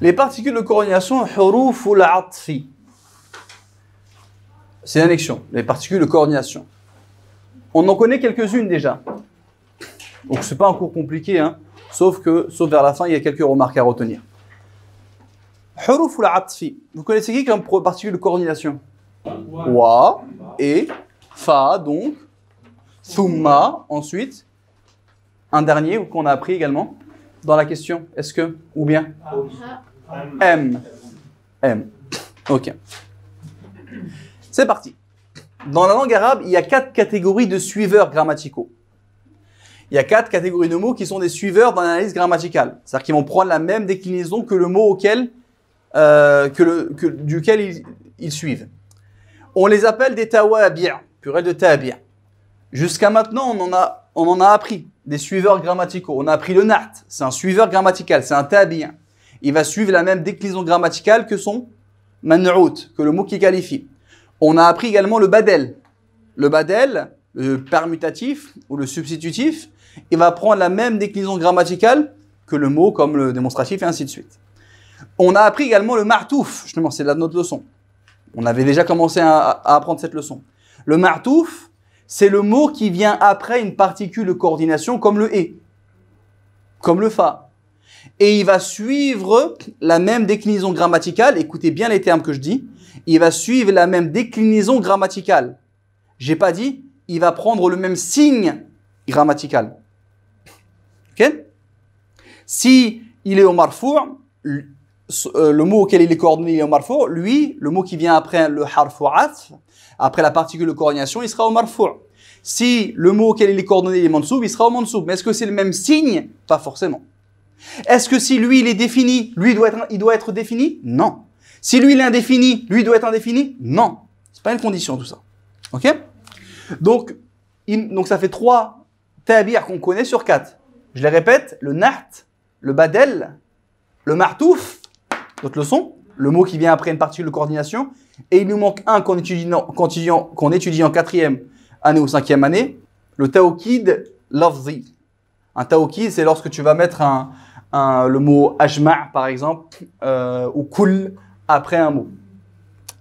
Les particules de coordination, huruf ou l'atfi. C'est l'annexion, les particules de coordination. On en connaît quelques-unes déjà. Donc c'est pas un cours compliqué, hein, sauf vers la fin, il y a quelques remarques à retenir. Huruf ou l'atfi. Vous connaissez qui comme particule de coordination? Wa et fa, donc. Thumma, ensuite. Un dernier qu'on a appris également dans la question. Est-ce que, ou bien? M. M. Ok. C'est parti. Dans la langue arabe, il y a 4 catégories de suiveurs grammaticaux. Il y a 4 catégories de mots qui sont des suiveurs dans l'analyse grammaticale. C'est-à-dire qu'ils vont prendre la même déclinaison que le mot duquel ils suivent. On les appelle des tawabi', pluriel de tabi'. Jusqu'à maintenant, on en a appris des suiveurs grammaticaux. On a appris le naht, c'est un suiveur grammatical, c'est un tabi'. Il va suivre la même déclinaison grammaticale que son man'out, que le mot qui qualifie. On a appris également le badel. Le badel, le permutatif ou le substitutif, il va prendre la même déclinaison grammaticale que le mot comme le démonstratif et ainsi de suite. On a appris également le martouf, justement, c'est là notre leçon. On avait déjà commencé à apprendre cette leçon. Le martouf, c'est le mot qui vient après une particule de coordination comme le « et », comme le « fa ». Et il va suivre la même déclinaison grammaticale, écoutez bien les termes que je dis, il va suivre la même déclinaison grammaticale. J'ai pas dit, il va prendre le même signe grammatical. Ok? Si il est au marfou', le mot auquel il est coordonné il est au marfou', lui, le mot qui vient après le harfu atf, après la particule de coordination, il sera au marfou'. Si le mot auquel il est coordonné il est mansoub, il sera au mansoub. Mais est-ce que c'est le même signe? Pas forcément. Est-ce que si lui il est défini, lui il doit être défini? Non. Si lui il est indéfini, lui doit être indéfini? Non. C'est pas une condition tout ça. Ok? Donc ça fait 3 tabi'ah qu'on connaît sur 4. Je les répète, le naht, le badel, le martouf, notre leçon, le mot qui vient après une particule de coordination, et il nous manque un qu'on étudie en 4e année ou 5e année, le tawkid lafzi. Un tawkid, c'est lorsque tu vas mettre le mot ajma' par exemple, ou kul après un mot.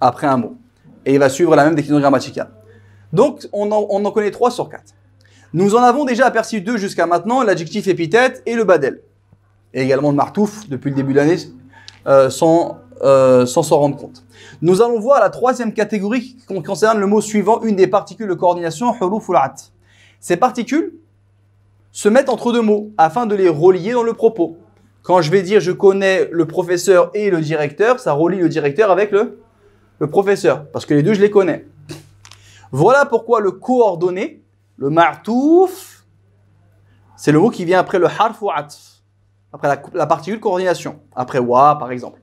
Après un mot. Et il va suivre la même déclinaison grammaticale. Donc, on en connaît 3 sur 4. Nous en avons déjà aperçu 2 jusqu'à maintenant, l'adjectif épithète et le badel. Et également le martouf, depuis le début de l'année, sans s'en rendre compte. Nous allons voir la 3e catégorie qui concerne le mot suivant, une des particules de coordination, huruf ou l'at. Ces particules se mettent entre 2 mots, afin de les relier dans le propos. Quand je vais dire je connais le professeur et le directeur, ça relie le directeur avec le professeur, parce que les deux je les connais. Voilà pourquoi le coordonné, le martouf, c'est le mot qui vient après le harf ou atf, après la particule de coordination, après wa par exemple.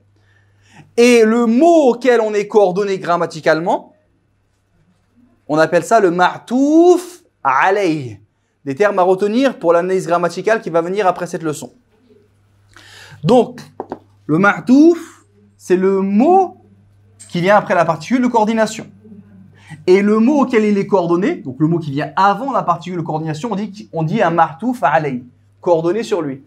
Et le mot auquel on est coordonné grammaticalement, on appelle ça le martouf alayh. Des termes à retenir pour l'analyse grammaticale qui va venir après cette leçon. Donc, le martouf, c'est le mot qui vient après la particule de coordination. Et le mot auquel il est coordonné, donc le mot qui vient avant la particule de coordination, on dit un martouf alayh, coordonné sur lui.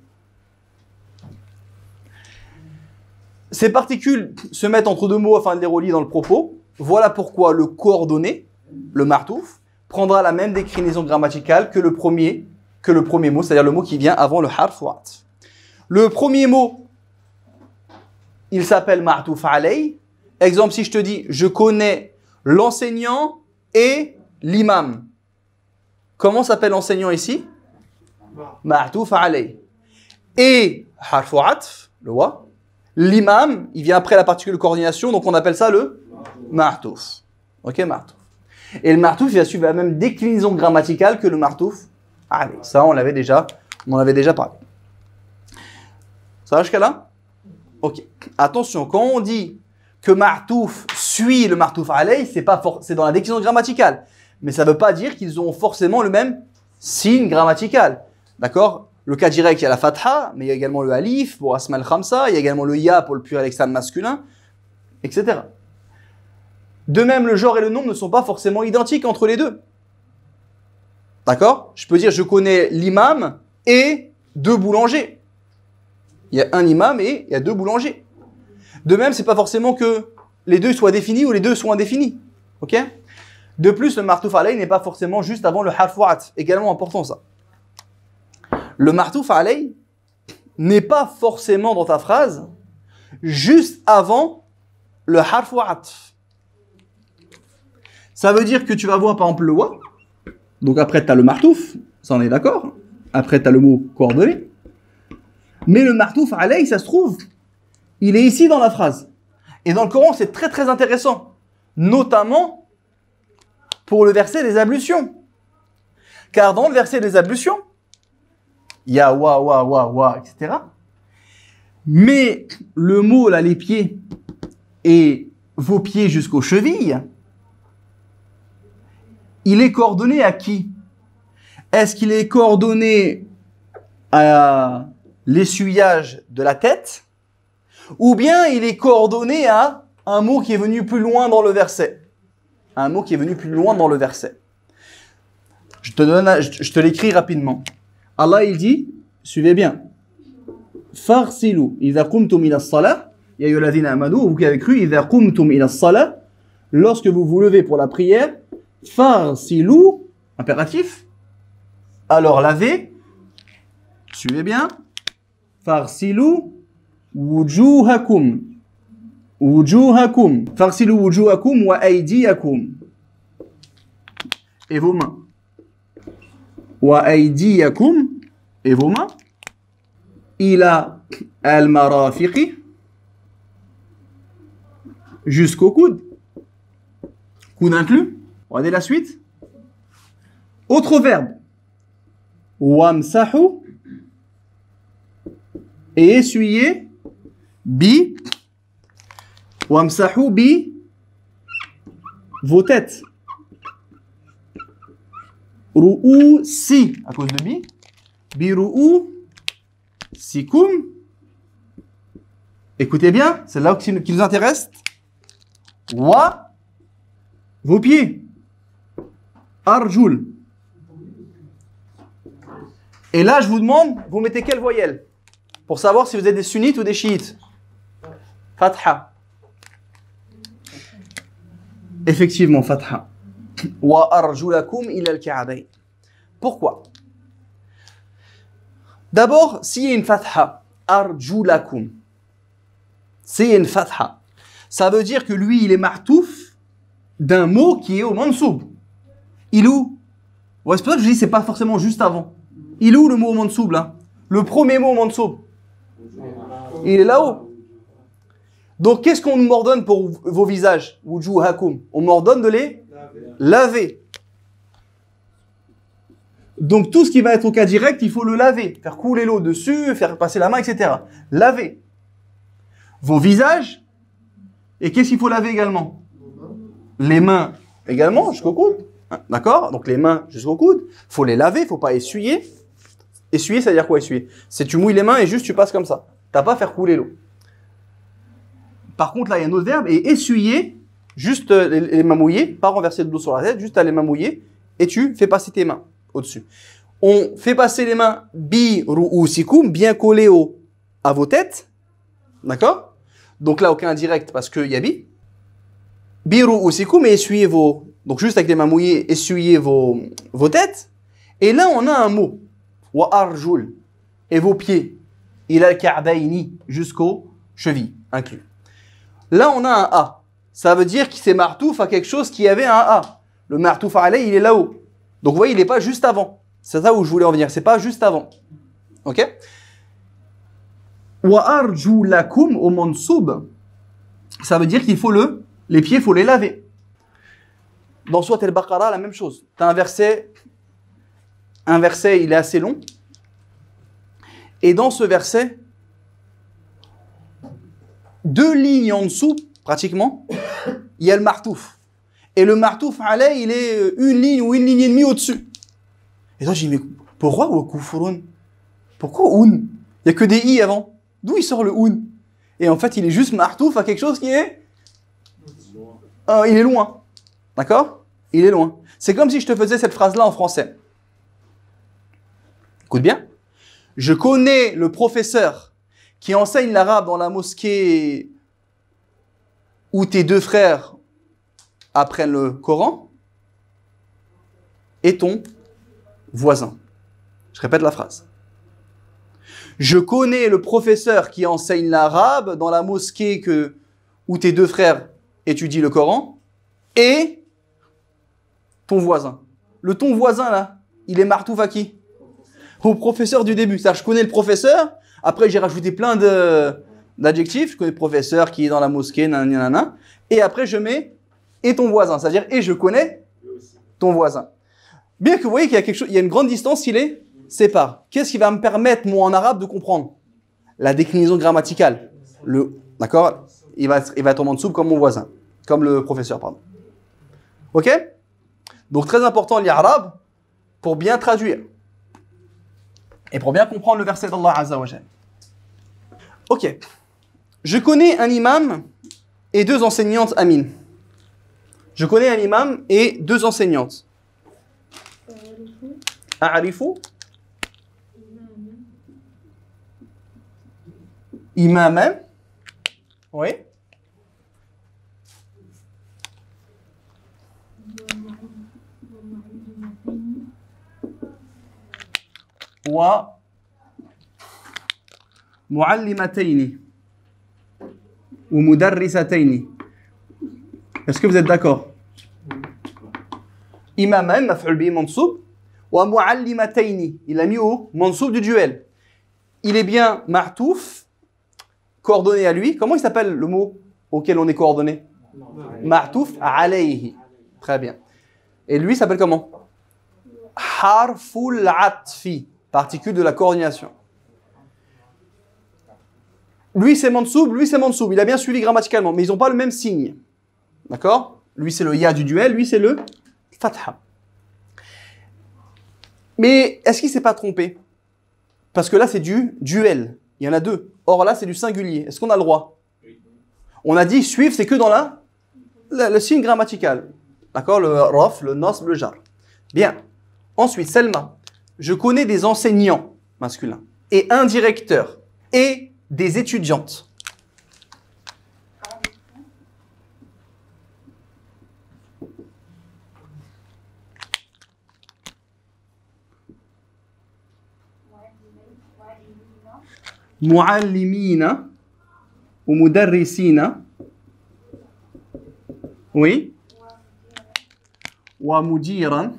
Ces particules se mettent entre 2 mots afin de les relier dans le propos. Voilà pourquoi le coordonné, le martouf, prendra la même déclinaison grammaticale que le premier mot, c'est-à-dire le mot qui vient avant le harf ou atf. Le premier mot, il s'appelle martouf alayh. Exemple, si je te dis, je connais l'enseignant et l'imam. Comment s'appelle l'enseignant ici? Martouf alayh. Et harf ou atf, le wa. L'imam, il vient après la particule de coordination, donc on appelle ça le martouf. Ok, martouf. Et le martouf, il va suivre la même déclinaison grammaticale que le martouf alayh. Ça, on en avait déjà parlé. Ça va jusqu'à là? Ok. Attention, quand on dit que martouf suit le martouf alayh, c'est dans la déclinaison grammaticale. Mais ça ne veut pas dire qu'ils ont forcément le même signe grammatical. D'accord? Le cas direct, il y a la fatha, mais il y a également le alif pour asma al-khamsa, il y a également le ya pour le pluriel externe masculin, etc. De même, le genre et le nombre ne sont pas forcément identiques entre les deux. D'accord? Je peux dire, je connais l'imam et 2 boulangers. Il y a un imam et il y a 2 boulangers. De même, c'est pas forcément que les deux soient définis ou les deux soient indéfinis. Ok? De plus, le martouf alayh n'est pas forcément juste avant le harf wa'at. Également important ça. Le martouf alayh n'est pas forcément dans ta phrase juste avant le harf wa'at. Ça veut dire que tu vas voir par exemple le wa. Donc après tu as le martouf, ça on est d'accord. Après tu as le mot coordonné. Mais le martouf alayh, ça se trouve, il est ici dans la phrase. Et dans le Coran, c'est très très intéressant. Notamment pour le verset des ablutions. Car dans le verset des ablutions, il y a wa, etc. Mais le mot là, les pieds et vos pieds jusqu'aux chevilles, il est coordonné à qui? Est-ce qu'il est coordonné à l'essuyage de la tête? Ou bien il est coordonné à un mot qui est venu plus loin dans le verset? Un mot qui est venu plus loin dans le verset. Je te l'écris rapidement. Allah il dit, suivez bien. Farsilu idha qumtum ila as-salah, ya ayyuhalladhina amanu, vous qui avez cru, idha qumtum ila as-salah, lorsque vous vous levez pour la prière, farsilu, impératif, alors lavez, suivez bien, farsilu wujuhakum, farsilu wujuhakum wa aydiyakum, et vos mains. Wa aydiyakum, et vos mains. Ila al-marafiqi, jusqu'au coude. Coude inclus. Regardez la suite. Autre verbe. Wamsahu, et essuyer. Bi. Wamsahu bi, vos têtes. Ru'u si, à cause de bi. Bi ru'u sikum. Écoutez bien, c'est là qui nous intéresse. Wa, vos pieds. Arjul. Et là, je vous demande, vous mettez quelle voyelle? Pour savoir si vous êtes des sunnites ou des chiites. Fatha. Effectivement, fatha. Wa arjulakum ila al-ka'bayn. Pourquoi? D'abord, s'il y a une fatha, arjulakum, s'il y a une fatha, ça veut dire que lui, il est martouf d'un mot qui est au mansoub. Il est où? Ouais, c'est pour ça que je dis c'est pas forcément juste avant. Il est où le mot au mansoub là? Le premier mot au mansoub. Il est là-haut. Donc, qu'est-ce qu'on m'ordonne pour vos visages? Wujuhakum. On m'ordonne de les laver. Donc, tout ce qui va être au cas direct, il faut le laver. Faire couler l'eau dessus, faire passer la main, etc. Laver. Vos visages. Et qu'est-ce qu'il faut laver également? Les mains également, jusqu'au coude. D'accord? Donc, les mains jusqu'au coude. Il faut les laver, il ne faut pas essuyer. Essuyer, ça veut dire quoi, essuyer? C'est tu mouilles les mains et juste tu passes comme ça. Tu n'as pas à faire couler l'eau. Par contre, là, il y a un autre verbe. Et essuyer, juste les mains mouillées, pas renverser de l'eau sur la tête, juste les mains mouillées. Et tu fais passer tes mains au-dessus. On fait passer les mains bi ru'usikum, bien collées à vos têtes. D'accord? Donc là, aucun indirect parce qu'il y a bi. Bi ru'usikum, et essuyez vos... Donc juste avec les mains mouillées, essuyez vos têtes. Et là, on a un mot. Wa arjul. Et vos pieds. Ila al-ka'bayni, jusqu'aux chevilles, inclus. Là, on a un A. Ça veut dire qu'il s'est martouf à quelque chose qui avait un A. Le martouf alayh, il est là-haut. Donc, vous voyez, il n'est pas juste avant. C'est ça où je voulais en venir. C'est pas juste avant. Ok? Wa arjulakum au mansoub. Ça veut dire qu'il faut les pieds, il faut les laver. Dans Surat al-Baqarah, la même chose. Tu as un verset, il est assez long. Et dans ce verset, 2 lignes en dessous, pratiquement, il y a le martouf. Et le martouf alayh, il est 1 ligne ou 1 ligne et demie au-dessus. Et toi, je dis, mais pourquoi wa kufurun? Pourquoi un? Il n'y a que des i avant. D'où il sort le un? Et en fait, il est juste martouf à quelque chose qui est... il est loin. D'accord? Il est loin. C'est comme si je te faisais cette phrase-là en français. Écoute bien. Je connais le professeur qui enseigne l'arabe dans la mosquée où tes deux frères apprennent le Coran et ton voisin. Je répète la phrase. Je connais le professeur qui enseigne l'arabe dans la mosquée où tes deux frères étudient le Coran et ton voisin. Le ton voisin, là, il est martouf à qui? Au professeur du début. C'est-à-dire, je connais le professeur, après j'ai rajouté plein d'adjectifs. Je connais le professeur qui est dans la mosquée, nanana, et après je mets et ton voisin. C'est-à-dire, et je connais ton voisin. Bien que vous voyez qu'il y a quelque chose, il y a une grande distance qui les sépare. Qu'est-ce qui va me permettre, moi, en arabe, de comprendre? La déclinaison grammaticale. D'accord? Il va être en mansoub comme mon voisin. Comme le professeur, pardon. Ok? Donc, très important, l'arabe, pour bien traduire. Et pour bien comprendre le verset d'Allah Azza wa Jal. Ok. Je connais un imam et deux enseignantes, Amin. Je connais un imam et deux enseignantes. A'arifu imaman. Oui. Wa muallimataini ou mudarrisataini. Est-ce que vous êtes d'accord? Imaman, maf'ul bihi mansoub, wa muallimataini. Il a mis au mansoub du duel. Il est bien ma'touf, coordonné à lui. Comment il s'appelle le mot auquel on est coordonné? Ma'touf alayhi. Très bien. Et lui s'appelle comment? Harful atfi, particule de la coordination. Lui c'est mansoub, lui c'est mansoub. Il a bien suivi grammaticalement, mais ils n'ont pas le même signe. D'accord? Lui c'est le ya du duel, lui c'est le fatha. Mais est-ce qu'il ne s'est pas trompé? Parce que là c'est du duel. Il y en a deux. Or là c'est du singulier. Est-ce qu'on a le droit? On a dit suivre, c'est que dans le signe grammatical. D'accord? Le raf, le nasb, le jar. Bien. Ensuite, Selma. Je connais des enseignants masculins et un directeur et des étudiantes. Muallimina ou mudarrisina. Oui. Wa mudiran.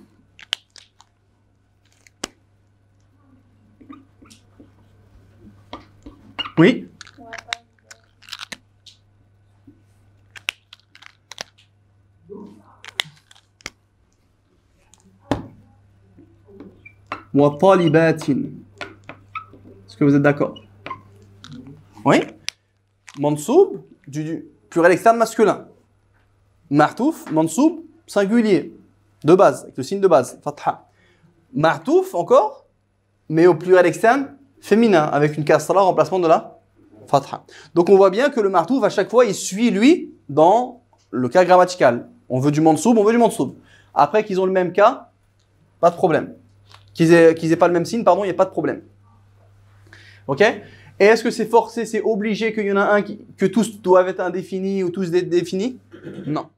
Oui. Wa talibatin. Est-ce que vous êtes d'accord? Oui. Mansoub, du pluriel externe masculin. Martouf, mansoub, singulier. De base, avec le signe de base, fatha. Martouf, encore, mais au pluriel externe, féminin, avec une kasra en remplacement de la fatha. Donc on voit bien que le martouf, à chaque fois, il suit lui dans le cas grammatical. On veut du mansoub, on veut du mansoub. Après qu'ils ont le même cas, pas de problème. Qu'ils aient pas le même signe, pardon, il n'y a pas de problème. Ok? Et est-ce que c'est forcé, c'est obligé qu'il y en a un que tous doivent être indéfinis ou tous définis? Non.